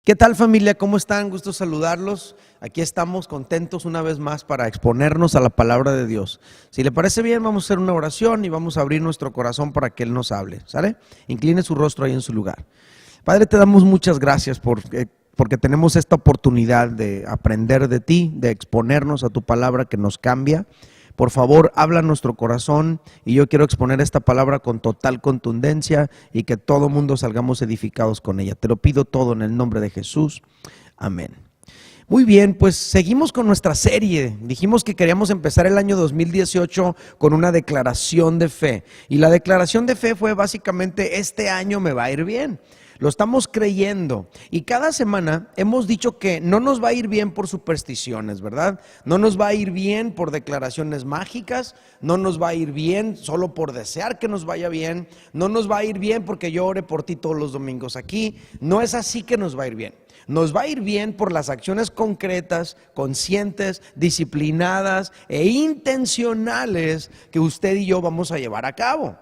¿Qué tal, familia? ¿Cómo están? Gusto saludarlos. Aquí estamos contentos una vez más para exponernos a la palabra de Dios. Si le parece bien, vamos a hacer una oración y vamos a abrir nuestro corazón para que Él nos hable, ¿sale? Incline su rostro ahí en su lugar. Padre, te damos muchas gracias porque tenemos esta oportunidad de aprender de ti, de exponernos a tu palabra que nos cambia. Por favor, habla nuestro corazón y yo quiero exponer esta palabra con total contundencia y que todo mundo salgamos edificados con ella. Te lo pido todo en el nombre de Jesús. Amén. Muy bien, pues seguimos con nuestra serie. Dijimos que queríamos empezar el año 2018 con una declaración de fe. Y la declaración de fe fue básicamente: este año me va a ir bien. Lo estamos creyendo y cada semana hemos dicho que no nos va a ir bien por supersticiones, ¿verdad? No nos va a ir bien por declaraciones mágicas, no nos va a ir bien solo por desear que nos vaya bien, no nos va a ir bien porque yo ore por ti todos los domingos aquí. No es así que nos va a ir bien. Nos va a ir bien por las acciones concretas, conscientes, disciplinadas e intencionales que usted y yo vamos a llevar a cabo.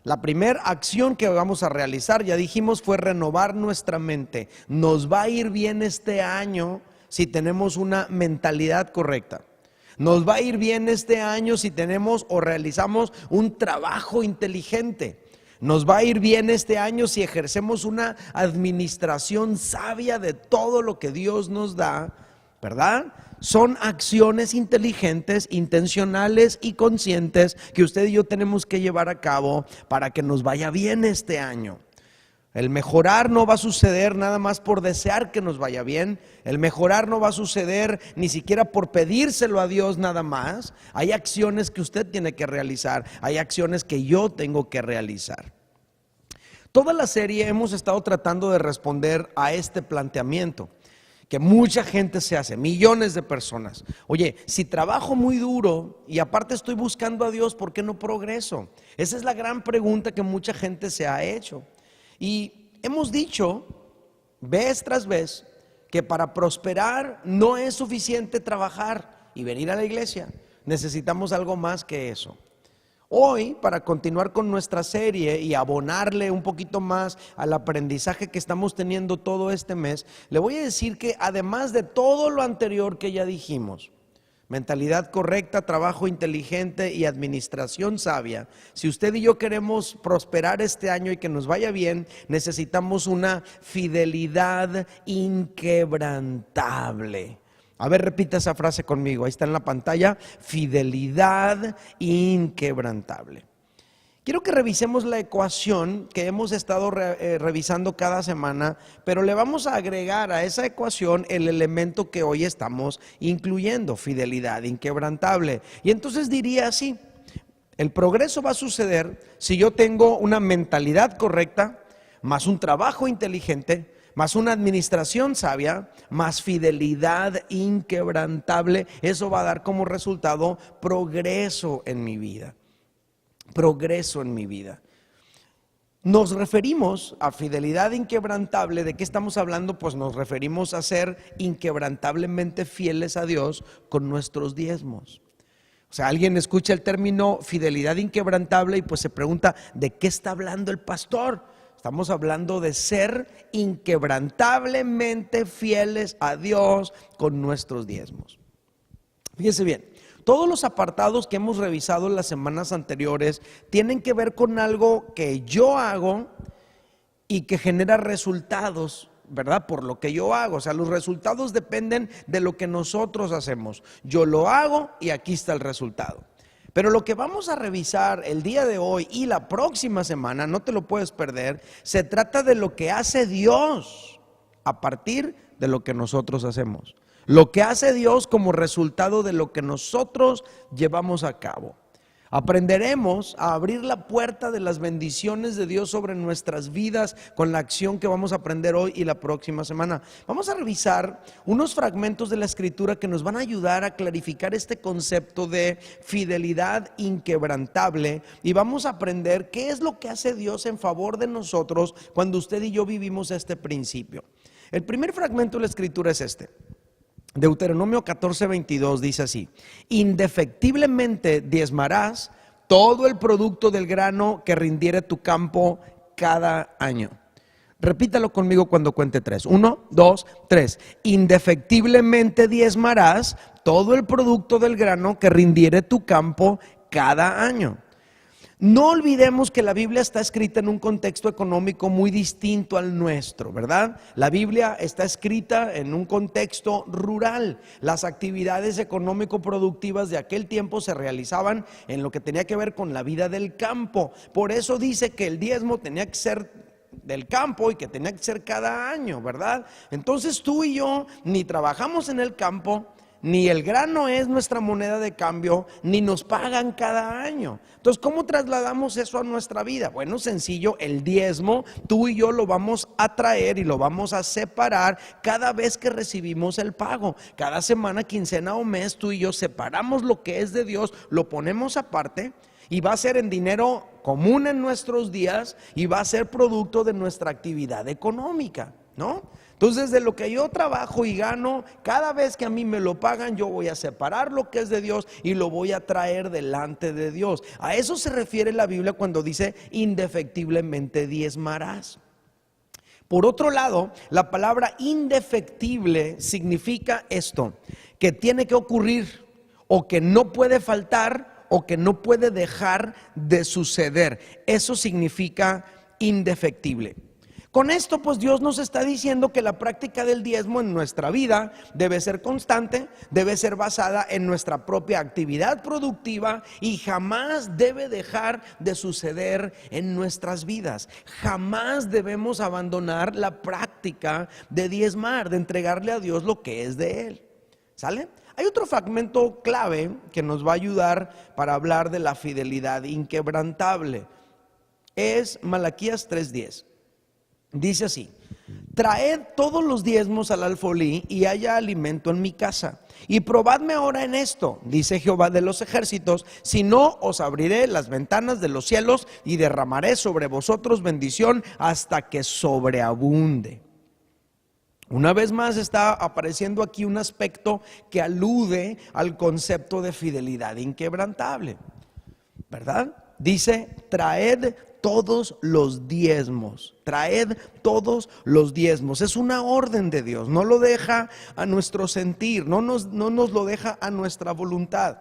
La primera acción que vamos a realizar, ya dijimos, fue renovar nuestra mente. Nos va a ir bien este año si tenemos una mentalidad correcta. Nos va a ir bien este año si tenemos o realizamos un trabajo inteligente. Nos va a ir bien este año si ejercemos una administración sabia de todo lo que Dios nos da, ¿verdad? Son acciones inteligentes, intencionales y conscientes que usted y yo tenemos que llevar a cabo para que nos vaya bien este año. El mejorar no va a suceder nada más por desear que nos vaya bien. El mejorar no va a suceder ni siquiera por pedírselo a Dios nada más. Hay acciones que usted tiene que realizar, hay acciones que yo tengo que realizar. Toda la serie hemos estado tratando de responder a este planteamiento que mucha gente se hace, millones de personas. Oye, si trabajo muy duro y aparte estoy buscando a Dios, ¿por qué no progreso? Esa es la gran pregunta que mucha gente se ha hecho. Y hemos dicho, vez tras vez, que para prosperar no es suficiente trabajar y venir a la iglesia. Necesitamos algo más que eso. Hoy, para continuar con nuestra serie y abonarle un poquito más al aprendizaje que estamos teniendo todo este mes, le voy a decir que además de todo lo anterior que ya dijimos, mentalidad correcta, trabajo inteligente y administración sabia, si usted y yo queremos prosperar este año y que nos vaya bien, necesitamos una fidelidad inquebrantable. A ver, repita esa frase conmigo, ahí está en la pantalla: fidelidad inquebrantable. Quiero que revisemos la ecuación que hemos estado revisando cada semana, pero le vamos a agregar a esa ecuación el elemento que hoy estamos incluyendo: fidelidad inquebrantable. Y entonces diría así: el progreso va a suceder si yo tengo una mentalidad correcta, más un trabajo inteligente, más una administración sabia, más fidelidad inquebrantable. Eso va a dar como resultado progreso en mi vida. Progreso en mi vida. Nos referimos a fidelidad inquebrantable. ¿De qué estamos hablando? Pues nos referimos a ser inquebrantablemente fieles a Dios con nuestros diezmos. O sea, alguien escucha el término fidelidad inquebrantable y pues se pregunta: ¿de qué está hablando el pastor? Estamos hablando de ser inquebrantablemente fieles a Dios con nuestros diezmos. Fíjese bien, todos los apartados que hemos revisado en las semanas anteriores tienen que ver con algo que yo hago y que genera resultados, ¿verdad? Por lo que yo hago. O sea, los resultados dependen de lo que nosotros hacemos. Yo lo hago y aquí está el resultado. Pero lo que vamos a revisar el día de hoy y la próxima semana, no te lo puedes perder, se trata de lo que hace Dios a partir de lo que nosotros hacemos. Lo que hace Dios como resultado de lo que nosotros llevamos a cabo. Aprenderemos a abrir la puerta de las bendiciones de Dios sobre nuestras vidas con la acción que vamos a aprender hoy y la próxima semana. Vamos a revisar unos fragmentos de la Escritura que nos van a ayudar a clarificar este concepto de fidelidad inquebrantable y vamos a aprender qué es lo que hace Dios en favor de nosotros cuando usted y yo vivimos este principio. El primer fragmento de la Escritura es este. Deuteronomio 14:22 dice así: indefectiblemente diezmarás todo el producto del grano que rindiere tu campo cada año. Repítalo conmigo cuando cuente 3. 1, 2, 3. Indefectiblemente diezmarás todo el producto del grano que rindiere tu campo cada año. No olvidemos que la Biblia está escrita en un contexto económico muy distinto al nuestro, ¿verdad? La Biblia está escrita en un contexto rural. Las actividades económico-productivas de aquel tiempo se realizaban en lo que tenía que ver con la vida del campo. Por eso dice que el diezmo tenía que ser del campo y que tenía que ser cada año, ¿verdad? Entonces tú y yo ni trabajamos en el campo, ni el grano es nuestra moneda de cambio, ni nos pagan cada año. Entonces, ¿cómo trasladamos eso a nuestra vida? Bueno, sencillo, el diezmo, tú y yo lo vamos a traer y lo vamos a separar cada vez que recibimos el pago. Cada semana, quincena o mes, tú y yo separamos lo que es de Dios, lo ponemos aparte y va a ser en dinero común en nuestros días y va a ser producto de nuestra actividad económica, ¿no? Entonces, de lo que yo trabajo y gano, cada vez que a mí me lo pagan, yo voy a separar lo que es de Dios y lo voy a traer delante de Dios. A eso se refiere la Biblia cuando dice indefectiblemente diezmarás. Por otro lado, la palabra indefectible significa esto, que tiene que ocurrir o que no puede faltar o que no puede dejar de suceder. Eso significa indefectible. Con esto, pues Dios nos está diciendo que la práctica del diezmo en nuestra vida debe ser constante, debe ser basada en nuestra propia actividad productiva y jamás debe dejar de suceder en nuestras vidas. Jamás debemos abandonar la práctica de diezmar, de entregarle a Dios lo que es de Él. ¿Sale? Hay otro fragmento clave que nos va a ayudar para hablar de la fidelidad inquebrantable. Es Malaquías 3:10. Dice así: traed todos los diezmos al alfolí y haya alimento en mi casa. Y probadme ahora en esto, dice Jehová de los ejércitos, si no os abriré las ventanas de los cielos y derramaré sobre vosotros bendición hasta que sobreabunde. Una vez más está apareciendo aquí un aspecto que alude al concepto de fidelidad inquebrantable, ¿verdad? Dice: traed todos los diezmos, traed todos los diezmos. Es una orden de Dios, no lo deja a nuestro sentir, no nos lo deja a nuestra voluntad.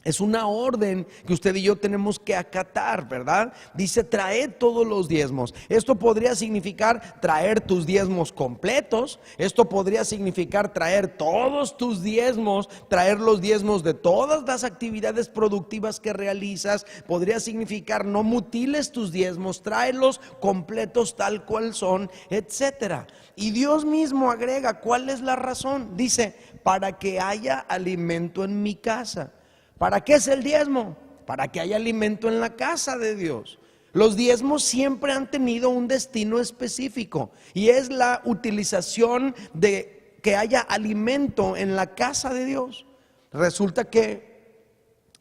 Es una orden que usted y yo tenemos que acatar, ¿verdad? Dice: traed todos los diezmos. Esto podría significar traer tus diezmos completos. Esto podría significar traer todos tus diezmos, traer los diezmos de todas las actividades productivas que realizas. Podría significar: no mutiles tus diezmos, tráelos completos tal cual son, etcétera. Y Dios mismo agrega, ¿cuál es la razón? Dice: para que haya alimento en mi casa. ¿Para qué es el diezmo? Para que haya alimento en la casa de Dios. Los diezmos siempre han tenido un destino específico y es la utilización de que haya alimento en la casa de Dios. Resulta que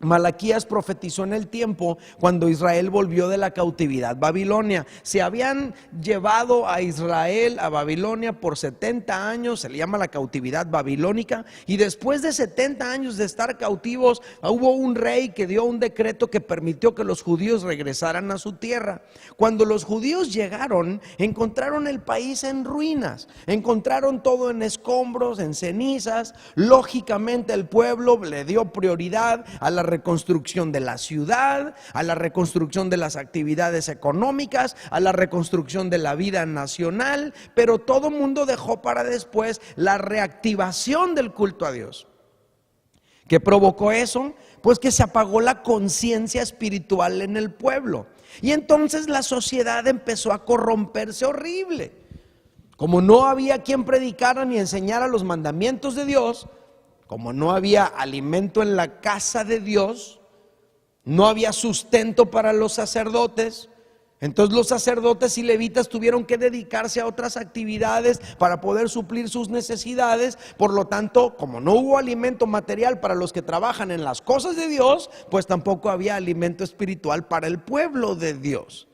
Malaquías profetizó en el tiempo cuando Israel volvió de la cautividad Babilonia. Se habían llevado a Israel a Babilonia por 70 años, se le llama la cautividad babilónica, y después de 70 años de estar cautivos, hubo un rey que dio un decreto que permitió que los judíos regresaran a su tierra. Cuando los judíos llegaron, encontraron el país en ruinas, encontraron todo en escombros, en cenizas. Lógicamente el pueblo le dio prioridad a la reconstrucción de la ciudad, a la reconstrucción de las actividades económicas, a la reconstrucción de la vida nacional, pero todo mundo dejó para después la reactivación del culto a Dios. ¿Qué provocó eso? Pues que se apagó la conciencia espiritual en el pueblo y entonces la sociedad empezó a corromperse horrible. Como no había quien predicara ni enseñara los mandamientos de Dios, como no había alimento en la casa de Dios, no había sustento para los sacerdotes, entonces los sacerdotes y levitas tuvieron que dedicarse a otras actividades para poder suplir sus necesidades. Por lo tanto, como no hubo alimento material para los que trabajan en las cosas de Dios, pues tampoco había alimento espiritual para el pueblo de Dios.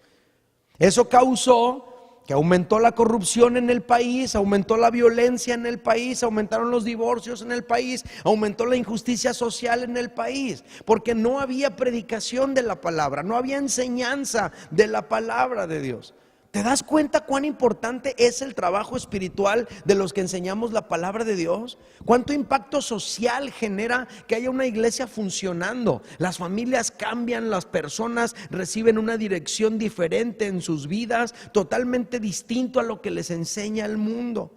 Eso causó que aumentó la corrupción en el país, aumentó la violencia en el país, aumentaron los divorcios en el país, aumentó la injusticia social en el país, porque no había predicación de la palabra, no había enseñanza de la palabra de Dios. ¿Te das cuenta cuán importante es el trabajo espiritual de los que enseñamos la palabra de Dios? ¿Cuánto impacto social genera que haya una iglesia funcionando? Las familias cambian, las personas reciben una dirección diferente en sus vidas, totalmente distinto a lo que les enseña el mundo.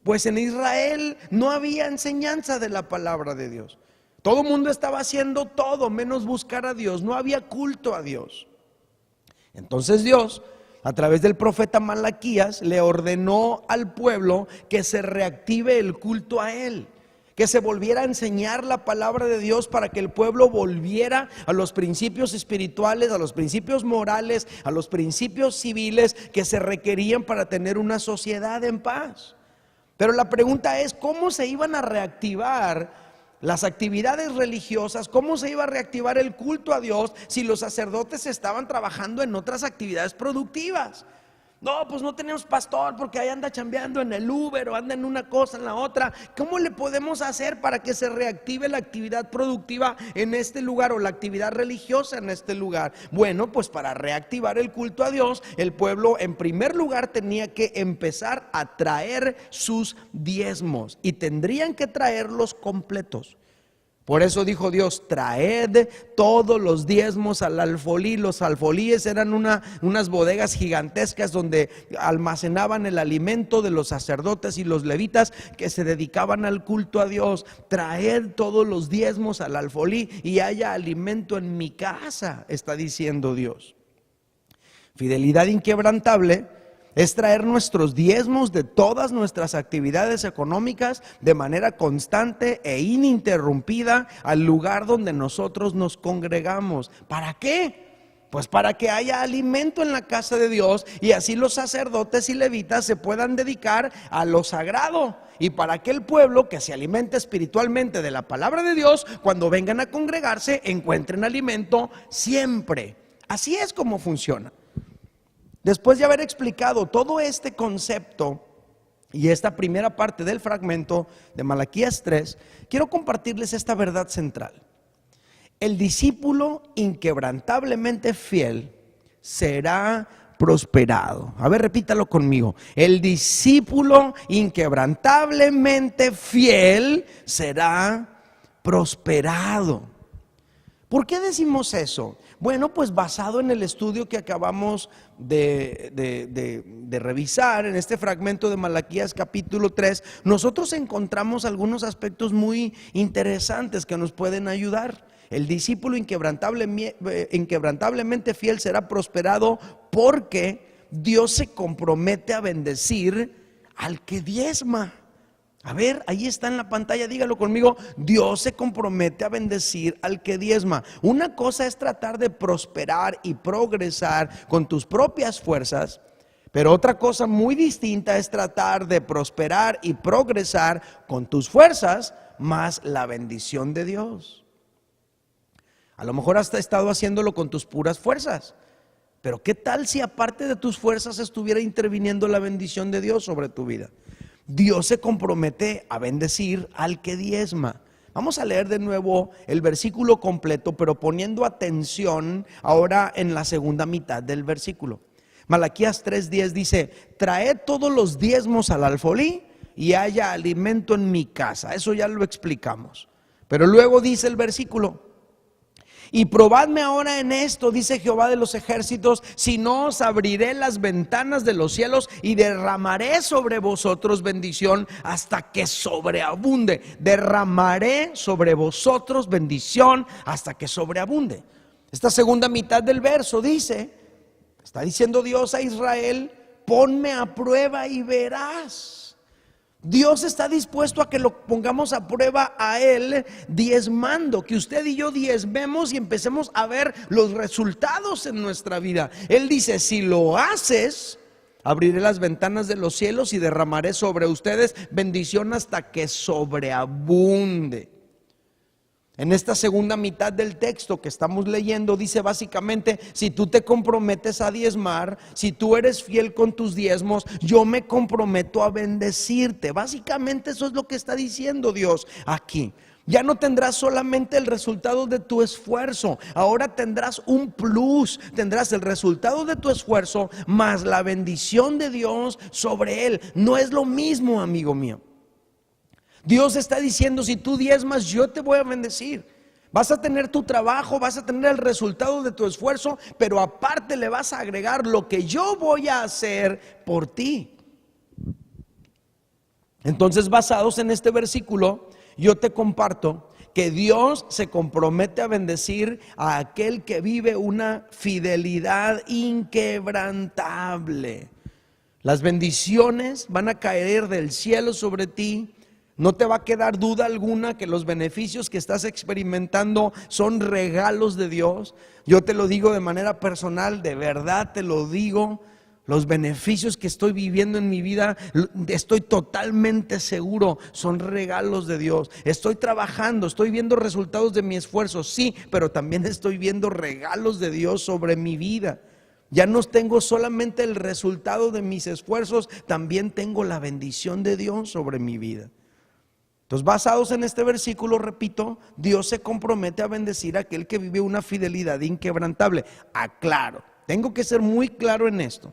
Pues en Israel no había enseñanza de la palabra de Dios. Todo el mundo estaba haciendo todo menos buscar a Dios, no había culto a Dios. Entonces Dios, a través del profeta Malaquías, le ordenó al pueblo que se reactive el culto a Él, que se volviera a enseñar la palabra de Dios para que el pueblo volviera a los principios espirituales, a los principios morales, a los principios civiles que se requerían para tener una sociedad en paz. Pero la pregunta es, ¿cómo se iban a reactivar las actividades religiosas? ¿Cómo se iba a reactivar el culto a Dios si los sacerdotes estaban trabajando en otras actividades productivas? No, pues no tenemos pastor porque ahí anda chambeando en el Uber o anda en una cosa, en la otra. ¿Cómo le podemos hacer para que se reactive la actividad productiva en este lugar o la actividad religiosa en este lugar? Bueno, pues para reactivar el culto a Dios, el pueblo en primer lugar tenía que empezar a traer sus diezmos y tendrían que traerlos completos. Por eso dijo Dios, traed todos los diezmos al alfolí. Los alfolíes eran unas bodegas gigantescas donde almacenaban el alimento de los sacerdotes y los levitas que se dedicaban al culto a Dios. Traed todos los diezmos al alfolí y haya alimento en mi casa, está diciendo Dios. Fidelidad inquebrantable es traer nuestros diezmos de todas nuestras actividades económicas de manera constante e ininterrumpida al lugar donde nosotros nos congregamos. ¿Para qué? Pues para que haya alimento en la casa de Dios y así los sacerdotes y levitas se puedan dedicar a lo sagrado. Y para que el pueblo que se alimente espiritualmente de la palabra de Dios, cuando vengan a congregarse, encuentren alimento siempre. Así es como funciona. Después de haber explicado todo este concepto y esta primera parte del fragmento de Malaquías 3, quiero compartirles esta verdad central. El discípulo inquebrantablemente fiel será prosperado. A ver, repítalo conmigo. El discípulo inquebrantablemente fiel será prosperado. ¿Por qué decimos eso? Bueno, pues basado en el estudio que acabamos de revisar en este fragmento de Malaquías capítulo 3, nosotros encontramos algunos aspectos muy interesantes que nos pueden ayudar. El discípulo inquebrantablemente fiel será prosperado porque Dios se compromete a bendecir al que diezma. A ver, ahí está en la pantalla, dígalo conmigo. Dios se compromete a bendecir al que diezma. Una cosa es tratar de prosperar y progresar con tus propias fuerzas, pero otra cosa muy distinta es tratar de prosperar y progresar con tus fuerzas más la bendición de Dios. A lo mejor has estado haciéndolo con tus puras fuerzas, pero ¿qué tal si aparte de tus fuerzas estuviera interviniendo la bendición de Dios sobre tu vida? Dios se compromete a bendecir al que diezma. Vamos a leer de nuevo el versículo completo, pero poniendo atención ahora en la segunda mitad del versículo. Malaquías 3:10 dice: traed todos los diezmos al alfolí y haya alimento en mi casa. Eso ya lo explicamos. Pero luego dice el versículo: y probadme ahora en esto, dice Jehová de los ejércitos, si no os abriré las ventanas de los cielos y derramaré sobre vosotros bendición hasta que sobreabunde. Derramaré sobre vosotros bendición hasta que sobreabunde. Esta segunda mitad del verso dice, está diciendo Dios a Israel: ponme a prueba y verás. Dios está dispuesto a que lo pongamos a prueba a Él diezmando, que usted y yo diezmemos y empecemos a ver los resultados en nuestra vida. Él dice: si lo haces, abriré las ventanas de los cielos y derramaré sobre ustedes bendición hasta que sobreabunde. En esta segunda mitad del texto que estamos leyendo dice básicamente: si tú te comprometes a diezmar, si tú eres fiel con tus diezmos, yo me comprometo a bendecirte. Básicamente eso es lo que está diciendo Dios aquí. Ya no tendrás solamente el resultado de tu esfuerzo, ahora tendrás un plus, tendrás el resultado de tu esfuerzo más la bendición de Dios sobre él. No es lo mismo, amigo mío. Dios está diciendo, si tú diezmas, yo te voy a bendecir. Vas a tener tu trabajo, vas a tener el resultado de tu esfuerzo, pero aparte le vas a agregar lo que yo voy a hacer por ti. Entonces, basados en este versículo, yo te comparto que Dios se compromete a bendecir a aquel que vive una fidelidad inquebrantable. Las bendiciones van a caer del cielo sobre ti. No te va a quedar duda alguna que los beneficios que estás experimentando son regalos de Dios. Yo te lo digo de manera personal, de verdad te lo digo. Los beneficios que estoy viviendo en mi vida, estoy totalmente seguro, son regalos de Dios. Estoy trabajando, estoy viendo resultados de mi esfuerzo, sí, pero también estoy viendo regalos de Dios sobre mi vida. Ya no tengo solamente el resultado de mis esfuerzos, también tengo la bendición de Dios sobre mi vida. Entonces, basados en este versículo, repito, Dios se compromete a bendecir a aquel que vive una fidelidad inquebrantable. Aclaro, tengo que ser muy claro en esto.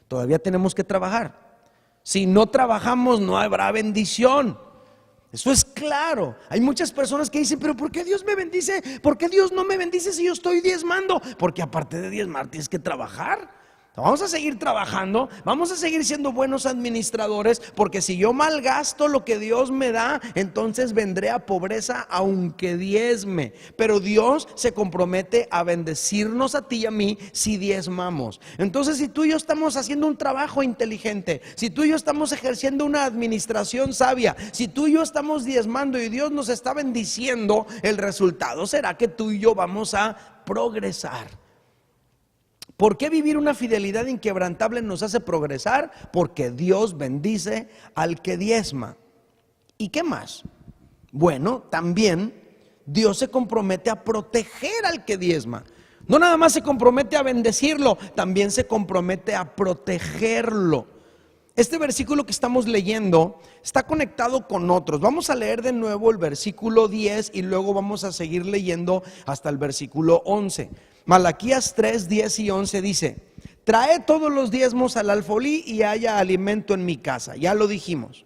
Todavía tenemos que trabajar. Si no trabajamos, no habrá bendición. Eso es claro. Hay muchas personas que dicen, pero ¿por qué Dios me bendice? ¿Por qué Dios no me bendice si yo estoy diezmando? Porque aparte de diezmar tienes que trabajar. Vamos a seguir trabajando, vamos a seguir siendo buenos administradores, porque si yo malgasto lo que Dios me da, entonces vendré a pobreza aunque diezme. Pero Dios se compromete a bendecirnos a ti y a mí si diezmamos. Entonces, si tú y yo estamos haciendo un trabajo inteligente, si tú y yo estamos ejerciendo una administración sabia, si tú y yo estamos diezmando y Dios nos está bendiciendo, el resultado será que tú y yo vamos a progresar. ¿Por qué vivir una fidelidad inquebrantable nos hace progresar? Porque Dios bendice al que diezma. ¿Y qué más? Bueno, también Dios se compromete a proteger al que diezma. No nada más se compromete a bendecirlo, también se compromete a protegerlo. Este versículo que estamos leyendo está conectado con otros. Vamos a leer de nuevo el versículo 10 y luego vamos a seguir leyendo hasta el versículo 11. Malaquías 3, 10 y 11 dice: trae todos los diezmos al alfolí y haya alimento en mi casa. Ya lo dijimos.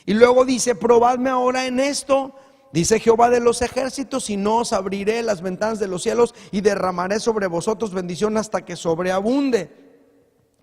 Y luego dice: probadme ahora en esto, dice Jehová de los ejércitos, y no os abriré las ventanas de los cielos y derramaré sobre vosotros bendición hasta que sobreabunde.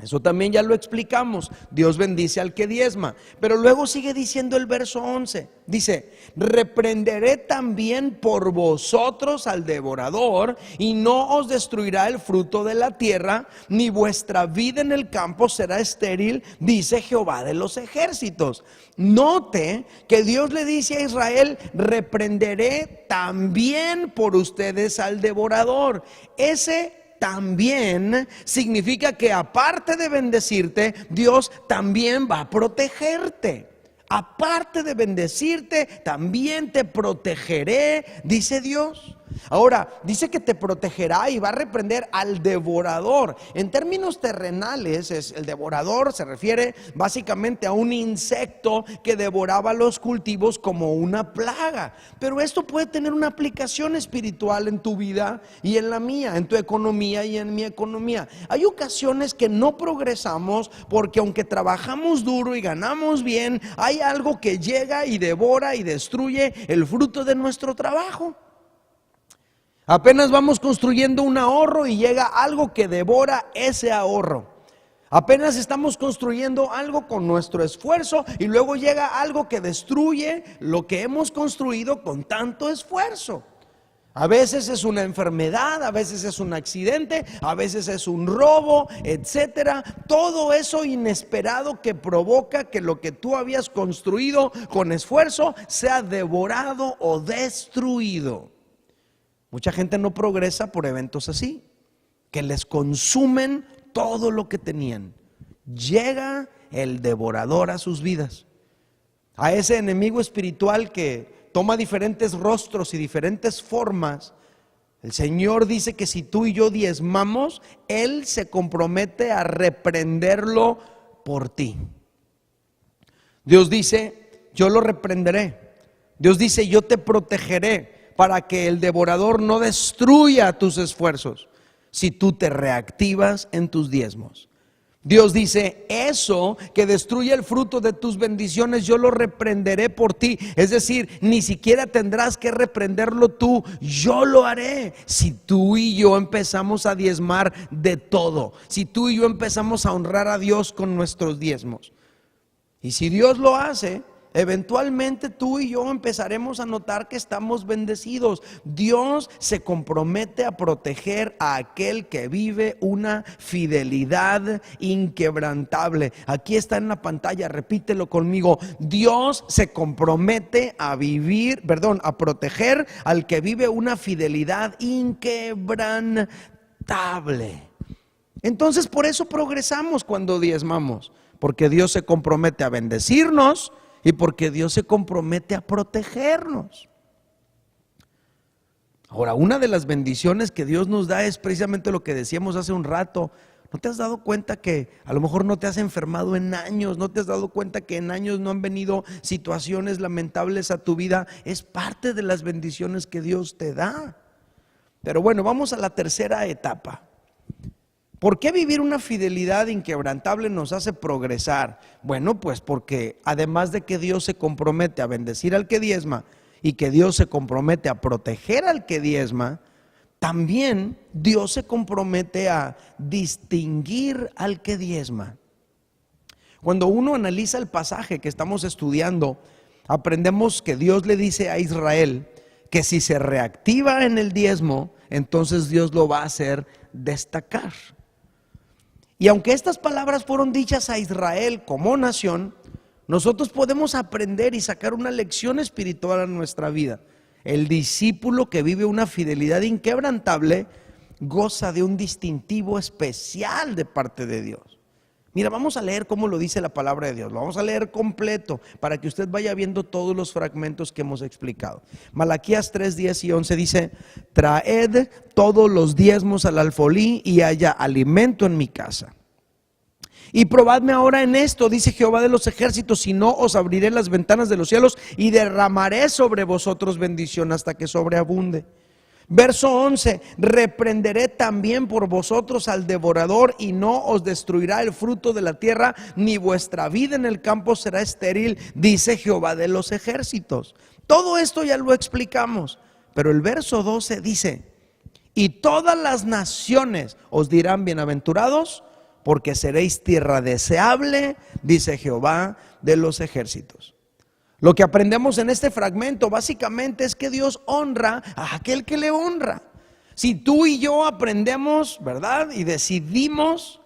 Eso también ya lo explicamos. Dios bendice al que diezma. Pero luego sigue diciendo el verso 11. Dice: reprenderé también por vosotros al devorador, y no os destruirá el fruto de la tierra, ni vuestra vida en el campo será estéril, dice Jehová de los ejércitos. Note que Dios le dice a Israel: reprenderé también por ustedes al devorador. Ese también significa que aparte de bendecirte, Dios también va a protegerte. Aparte de bendecirte, también te protegeré, dice Dios. Ahora, dice que te protegerá y va a reprender al devorador. En términos terrenales, el devorador se refiere básicamente a un insecto que devoraba los cultivos como una plaga. Pero esto puede tener una aplicación espiritual en tu vida y en la mía, en tu economía y en mi economía. Hay ocasiones que no progresamos porque aunque trabajamos duro y ganamos bien, hay algo que llega y devora y destruye el fruto de nuestro trabajo. Apenas vamos construyendo un ahorro y llega algo que devora ese ahorro. Apenas estamos construyendo algo con nuestro esfuerzo y luego llega algo que destruye lo que hemos construido con tanto esfuerzo. A veces es una enfermedad, a veces es un accidente, a veces es un robo, etcétera. Todo eso inesperado que provoca que lo que tú habías construido con esfuerzo sea devorado o destruido. Mucha gente no progresa por eventos así, que les consumen todo lo que tenían. Llega el devorador a sus vidas, a ese enemigo espiritual que toma diferentes rostros y diferentes formas. El Señor dice que si tú y yo diezmamos, Él se compromete a reprenderlo por ti. Dios dice: yo lo reprenderé. Dios dice, yo te protegeré para que el devorador no destruya tus esfuerzos si tú te reactivas en tus diezmos. Dios dice, eso que destruye el fruto de tus bendiciones, yo lo reprenderé por ti. Es decir, ni siquiera tendrás que reprenderlo tú, yo lo haré. Si tú y yo empezamos a diezmar de todo, si tú y yo empezamos a honrar a Dios con nuestros diezmos. Y si Dios lo hace, eventualmente tú y yo empezaremos a notar que estamos bendecidos. Dios se compromete a proteger a aquel que vive una fidelidad inquebrantable. Aquí está en la pantalla, repítelo conmigo. Dios se compromete a proteger al que vive una fidelidad inquebrantable. Entonces, por eso progresamos cuando diezmamos, porque Dios se compromete a bendecirnos y porque Dios se compromete a protegernos. Ahora, una de las bendiciones que Dios nos da es precisamente lo que decíamos hace un rato. ¿No te has dado cuenta que a lo mejor no te has enfermado en años? ¿No te has dado cuenta que en años no han venido situaciones lamentables a tu vida? Es parte de las bendiciones que Dios te da. Pero bueno, vamos a la tercera etapa. ¿Por qué vivir una fidelidad inquebrantable nos hace progresar? Bueno, pues porque además de que Dios se compromete a bendecir al que diezma y que Dios se compromete a proteger al que diezma, también Dios se compromete a distinguir al que diezma. Cuando uno analiza el pasaje que estamos estudiando, aprendemos que Dios le dice a Israel que si se reactiva en el diezmo, entonces Dios lo va a hacer destacar. Y aunque estas palabras fueron dichas a Israel como nación, nosotros podemos aprender y sacar una lección espiritual a nuestra vida. El discípulo que vive una fidelidad inquebrantable goza de un distintivo especial de parte de Dios. Mira, vamos a leer cómo lo dice la palabra de Dios. Lo vamos a leer completo para que usted vaya viendo todos los fragmentos que hemos explicado. Malaquías 3, 10 y 11 dice: traed todos los diezmos al alfolí y haya alimento en mi casa. Y probadme ahora en esto, dice Jehová de los ejércitos, si no os abriré las ventanas de los cielos y derramaré sobre vosotros bendición hasta que sobreabunde. Verso 11: reprenderé también por vosotros al devorador y no os destruirá el fruto de la tierra, ni vuestra vida en el campo será estéril, dice Jehová de los ejércitos. Todo esto ya lo explicamos, pero el verso 12 dice: y todas las naciones os dirán bienaventurados, porque seréis tierra deseable, dice Jehová de los ejércitos. Lo que aprendemos en este fragmento básicamente es que Dios honra a aquel que le honra. Si tú y yo aprendemos, ¿verdad?, y decidimos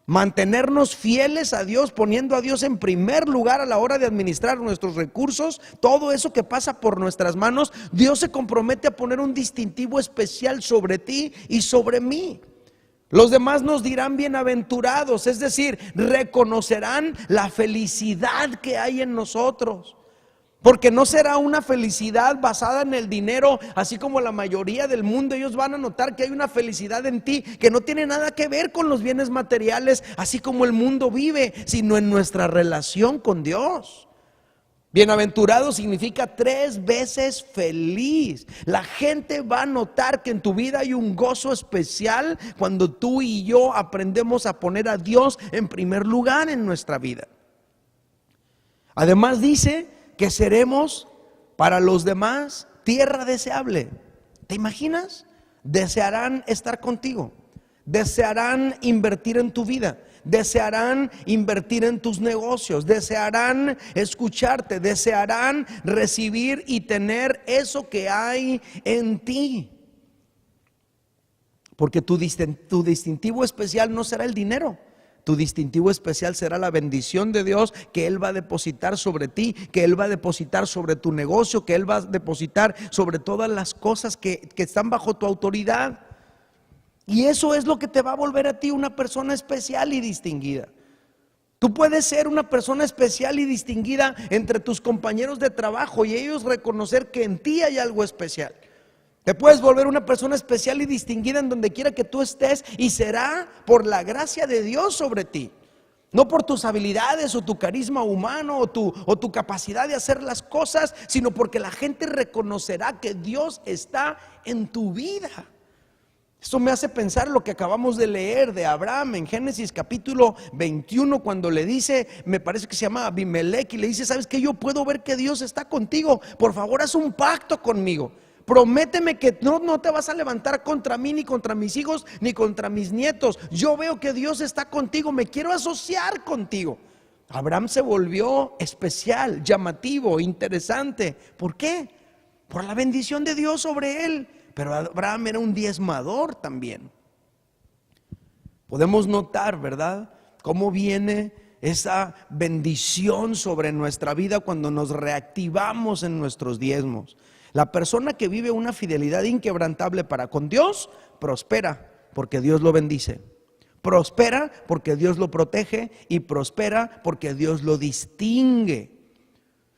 mantenernos fieles a Dios, poniendo a Dios en primer lugar a la hora de administrar nuestros recursos, todo eso que pasa por nuestras manos, Dios se compromete a poner un distintivo especial sobre ti y sobre mí. Los demás nos dirán bienaventurados, es decir, reconocerán la felicidad que hay en nosotros. Porque no será una felicidad basada en el dinero, así como la mayoría del mundo. Ellos van a notar que hay una felicidad en ti que no tiene nada que ver con los bienes materiales, así como el mundo vive, sino en nuestra relación con Dios. Bienaventurado significa 3 veces feliz. La gente va a notar que en tu vida hay un gozo especial cuando tú y yo aprendemos a poner a Dios en primer lugar en nuestra vida. Además dice que seremos para los demás tierra deseable. ¿Te imaginas? Desearán estar contigo, desearán invertir en tu vida, desearán invertir en tus negocios, desearán escucharte, desearán recibir y tener eso que hay en ti. Porque tu distintivo especial no será el dinero. Tu distintivo especial será la bendición de Dios que Él va a depositar sobre ti, que Él va a depositar sobre tu negocio, que Él va a depositar sobre todas las cosas que están bajo tu autoridad. Y eso es lo que te va a volver a ti una persona especial y distinguida. Tú puedes ser una persona especial y distinguida entre tus compañeros de trabajo y ellos reconocer que en ti hay algo especial. Te puedes volver una persona especial y distinguida en donde quiera que tú estés, y será por la gracia de Dios sobre ti. No por tus habilidades o tu carisma humano o tu capacidad de hacer las cosas, sino porque la gente reconocerá que Dios está en tu vida. Esto me hace pensar lo que acabamos de leer de Abraham en Génesis capítulo 21, cuando le dice, me parece que se llama Abimelech, y le dice: ¿sabes qué? Yo puedo ver que Dios está contigo, por favor haz un pacto conmigo. Prométeme que no te vas a levantar contra mí, ni contra mis hijos, ni contra mis nietos. Yo veo que Dios está contigo, me quiero asociar contigo. Abraham se volvió especial, llamativo, interesante. ¿Por qué? Por la bendición de Dios sobre él. Pero Abraham era un diezmador también. Podemos notar, ¿verdad?, cómo viene esa bendición sobre nuestra vida cuando nos reactivamos en nuestros diezmos. La persona que vive una fidelidad inquebrantable para con Dios, prospera porque Dios lo bendice. Prospera porque Dios lo protege y prospera porque Dios lo distingue.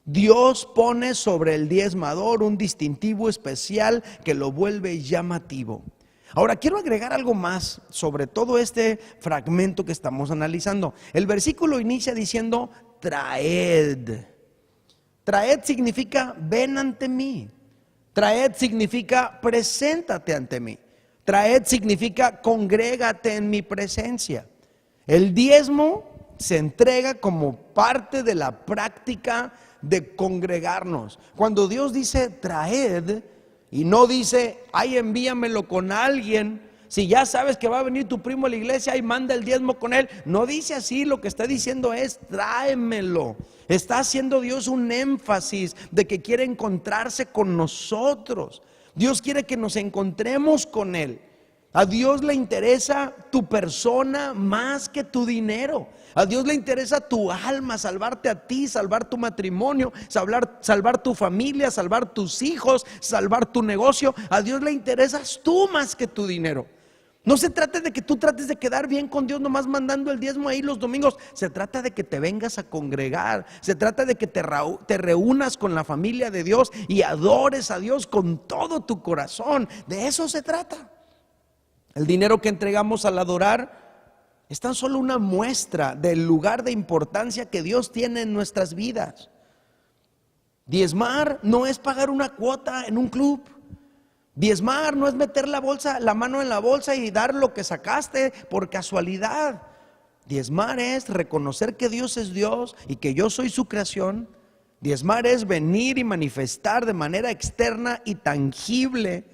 Dios pone sobre el diezmador un distintivo especial que lo vuelve llamativo. Ahora quiero agregar algo más sobre todo este fragmento que estamos analizando. El versículo inicia diciendo: traed. Traed significa ven ante mí. Traed significa preséntate ante mí. Traed significa congrégate en mi presencia. El diezmo se entrega como parte de la práctica de congregarnos. Cuando Dios dice traed y no dice ay envíamelo con alguien, si ya sabes que va a venir tu primo a la iglesia y manda el diezmo con él, no dice así. Lo que está diciendo es tráemelo. Está haciendo Dios un énfasis de que quiere encontrarse con nosotros. Dios quiere que nos encontremos con Él. A Dios le interesa tu persona más que tu dinero. A Dios le interesa tu alma, salvarte a ti, salvar tu matrimonio, salvar tu familia, salvar tus hijos, salvar tu negocio. A Dios le interesas tú más que tu dinero. No se trata de que tú trates de quedar bien con Dios nomás mandando el diezmo ahí los domingos. Se trata de que te vengas a congregar. Se trata de que te reúnas con la familia de Dios y adores a Dios con todo tu corazón. De eso se trata. El dinero que entregamos al adorar es tan solo una muestra del lugar de importancia que Dios tiene en nuestras vidas. Diezmar no es pagar una cuota en un club. Diezmar no es meter la mano en la bolsa y dar lo que sacaste por casualidad. Diezmar es reconocer que Dios es Dios y que yo soy su creación. Diezmar es venir y manifestar de manera externa y tangible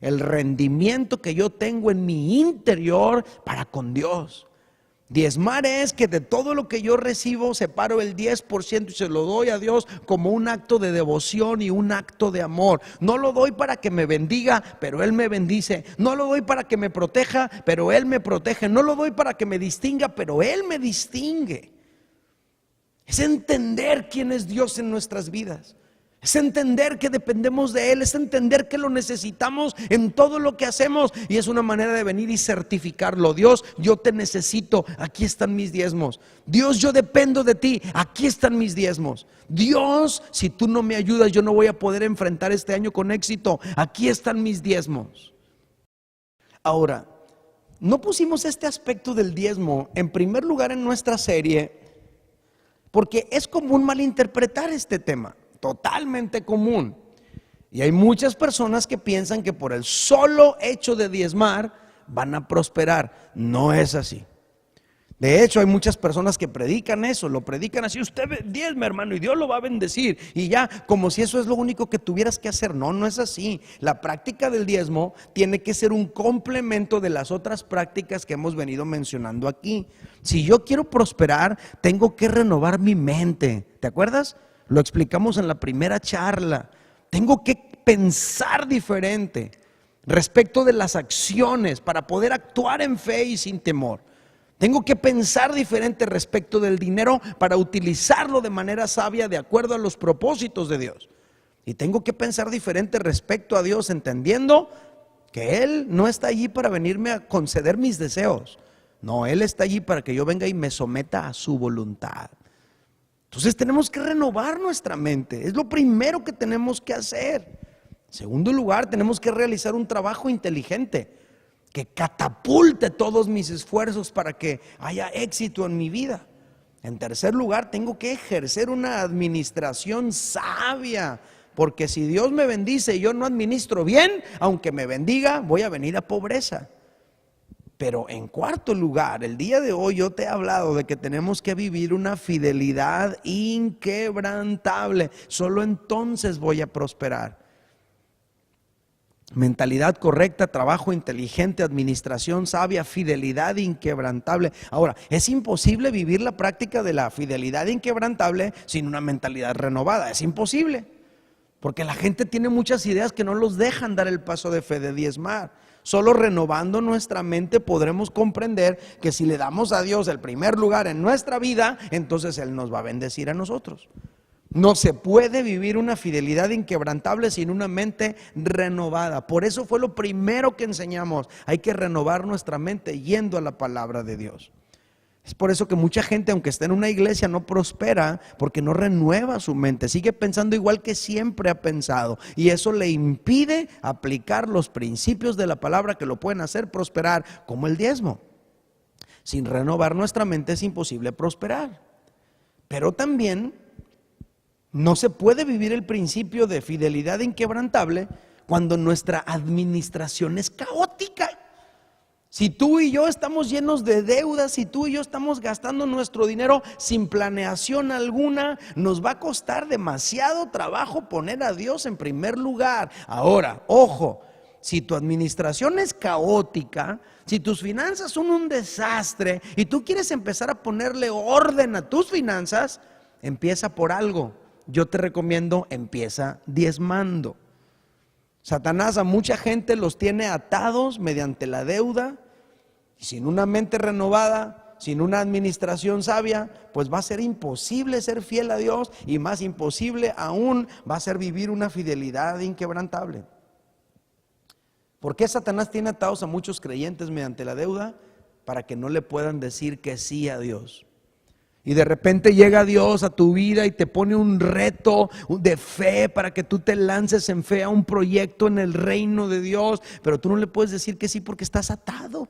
el rendimiento que yo tengo en mi interior para con Dios. Diezmar es que de todo lo que yo recibo separo el 10% y se lo doy a Dios como un acto de devoción y un acto de amor. No lo doy para que me bendiga, pero Él me bendice. No lo doy para que me proteja, pero Él me protege. No lo doy para que me distinga, pero Él me distingue. Es entender quién es Dios en nuestras vidas. Es entender que dependemos de Él, es entender que lo necesitamos en todo lo que hacemos, y es una manera de venir y certificarlo. Dios, yo te necesito, aquí están mis diezmos. Dios, yo dependo de ti, aquí están mis diezmos. Dios, si tú no me ayudas, yo no voy a poder enfrentar este año con éxito, aquí están mis diezmos. Ahora, no pusimos este aspecto del diezmo en primer lugar en nuestra serie porque es común malinterpretar este tema. Totalmente común. Y hay muchas personas que piensan que por el solo hecho de diezmar van a prosperar. No es así. De hecho, hay muchas personas que predican eso, lo predican así: usted diezma, hermano, y Dios lo va a bendecir, y ya, como si eso es lo único que tuvieras que hacer. No, no es así. La práctica del diezmo tiene que ser un complemento de las otras prácticas que hemos venido mencionando aquí. Si yo quiero prosperar, tengo que renovar mi mente. ¿Te acuerdas? Lo explicamos en la primera charla. Tengo que pensar diferente respecto de las acciones para poder actuar en fe y sin temor. Tengo que pensar diferente respecto del dinero para utilizarlo de manera sabia de acuerdo a los propósitos de Dios. Y tengo que pensar diferente respecto a Dios, entendiendo que Él no está allí para venirme a conceder mis deseos. No, Él está allí para que yo venga y me someta a su voluntad. Entonces tenemos que renovar nuestra mente. Es lo primero que tenemos que hacer. En segundo lugar, tenemos que realizar un trabajo inteligente que catapulte todos mis esfuerzos para que haya éxito en mi vida. En tercer lugar, tengo que ejercer una administración sabia, porque si Dios me bendice y yo no administro bien, aunque me bendiga, voy a venir a pobreza. Pero en cuarto lugar, el día de hoy yo te he hablado de que tenemos que vivir una fidelidad inquebrantable. Solo entonces voy a prosperar. Mentalidad correcta, trabajo inteligente, administración sabia, fidelidad inquebrantable. Ahora, es imposible vivir la práctica de la fidelidad inquebrantable sin una mentalidad renovada. Es imposible, porque la gente tiene muchas ideas que no los dejan dar el paso de fe de diezmar. Solo renovando nuestra mente podremos comprender que si le damos a Dios el primer lugar en nuestra vida, entonces Él nos va a bendecir a nosotros. No se puede vivir una fidelidad inquebrantable sin una mente renovada. Por eso fue lo primero que enseñamos. Hay que renovar nuestra mente yendo a la palabra de Dios. Es por eso que mucha gente, aunque esté en una iglesia, no prospera, porque no renueva su mente. Sigue pensando igual que siempre ha pensado. Y eso le impide aplicar los principios de la palabra que lo pueden hacer prosperar, como el diezmo. Sin renovar nuestra mente es imposible prosperar. Pero también no se puede vivir el principio de fidelidad inquebrantable cuando nuestra administración es caótica. Si tú y yo estamos llenos de deudas, si tú y yo estamos gastando nuestro dinero sin planeación alguna, nos va a costar demasiado trabajo poner a Dios en primer lugar. Ahora, ojo, si tu administración es caótica, si tus finanzas son un desastre y tú quieres empezar a ponerle orden a tus finanzas, empieza por algo. Yo te recomiendo, empieza diezmando. Satanás a mucha gente los tiene atados mediante la deuda, y sin una mente renovada, sin una administración sabia, pues va a ser imposible ser fiel a Dios, y más imposible aún va a ser vivir una fidelidad inquebrantable. ¿Por qué Satanás tiene atados a muchos creyentes mediante la deuda? Para que no le puedan decir que sí a Dios. Y de repente llega Dios a tu vida y te pone un reto de fe para que tú te lances en fe a un proyecto en el reino de Dios, pero tú no le puedes decir que sí porque estás atado.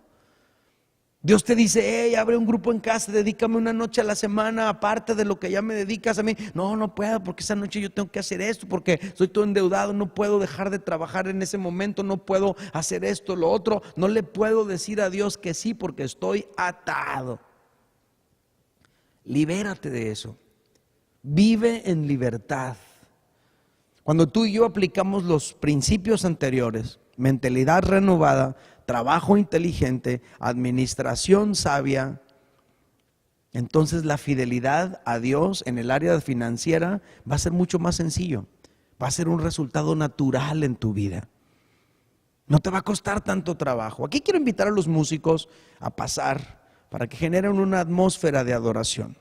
Dios te dice, hey, abre un grupo en casa, dedícame una noche a la semana, aparte de lo que ya me dedicas a mí. No puedo, porque esa noche yo tengo que hacer esto, porque estoy todo endeudado, no puedo dejar de trabajar en ese momento, no puedo hacer esto, lo otro. No le puedo decir a Dios que sí porque estoy atado. Libérate de eso. Vive en libertad. Cuando tú y yo aplicamos los principios anteriores, mentalidad renovada, trabajo inteligente, administración sabia, entonces la fidelidad a Dios en el área financiera va a ser mucho más sencillo. Va a ser un resultado natural en tu vida. No te va a costar tanto trabajo. Aquí quiero invitar a los músicos a pasar para que generen una atmósfera de adoración.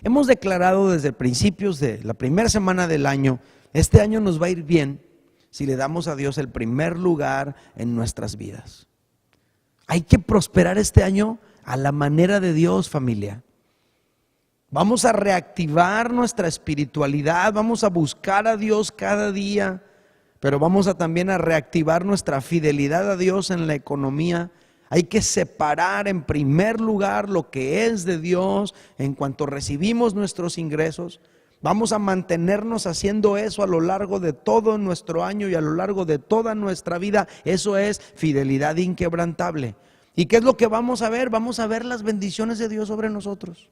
Hemos declarado desde principios de la primera semana del año, este año nos va a ir bien si le damos a Dios el primer lugar en nuestras vidas. Hay que prosperar este año a la manera de Dios, familia. Vamos a reactivar nuestra espiritualidad, vamos a buscar a Dios cada día, pero vamos a también a reactivar nuestra fidelidad a Dios en la economía. Hay que separar en primer lugar lo que es de Dios en cuanto recibimos nuestros ingresos. Vamos a mantenernos haciendo eso a lo largo de todo nuestro año y a lo largo de toda nuestra vida. Eso es fidelidad inquebrantable. ¿Y qué es lo que vamos a ver? Vamos a ver las bendiciones de Dios sobre nosotros.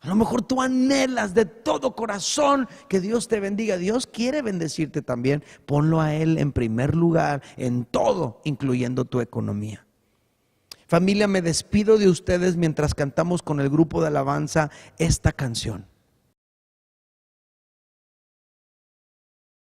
A lo mejor tú anhelas de todo corazón que Dios te bendiga. Dios quiere bendecirte también. Ponlo a Él en primer lugar en todo, incluyendo tu economía. Familia, me despido de ustedes mientras cantamos con el grupo de alabanza esta canción.